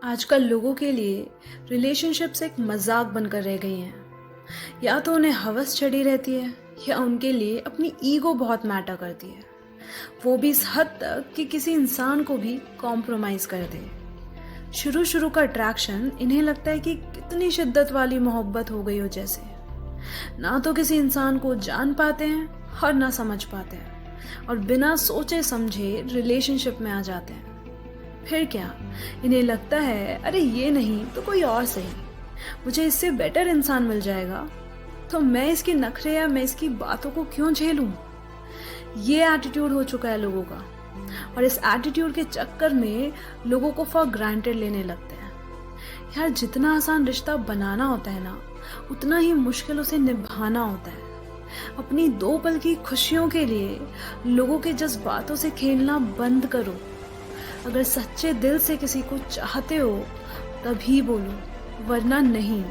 आजकल लोगों के लिए रिलेशनशिप्स एक मजाक बनकर रह गई हैं। या तो उन्हें हवस चढ़ी रहती है या उनके लिए अपनी ईगो बहुत मैटर करती है, वो भी इस हद तक कि किसी इंसान को भी कॉम्प्रोमाइज़ कर दे। शुरू शुरू का अट्रैक्शन इन्हें लगता है कि कितनी शिद्दत वाली मोहब्बत हो गई हो जैसे। ना तो किसी इंसान को जान पाते हैं और ना समझ पाते हैं, और बिना सोचे समझे रिलेशनशिप में आ जाते हैं। फिर क्या, इन्हें लगता है अरे ये नहीं तो कोई और सही, मुझे इससे बेटर इंसान मिल जाएगा, तो मैं इसकी नखरे या मैं इसकी बातों को क्यों झेलूं। ये एटीट्यूड हो चुका है लोगों का, और इस एटीट्यूड के चक्कर में लोगों को फॉर ग्रांटेड लेने लगते हैं। यार, जितना आसान रिश्ता बनाना होता है ना, उतना ही मुश्किल उसे निभाना होता है। अपनी दो पल की खुशियों के लिए लोगों के जज्बातों से खेलना बंद करो। अगर सच्चे दिल से किसी को चाहते हो तभी बोलो, वरना नहीं।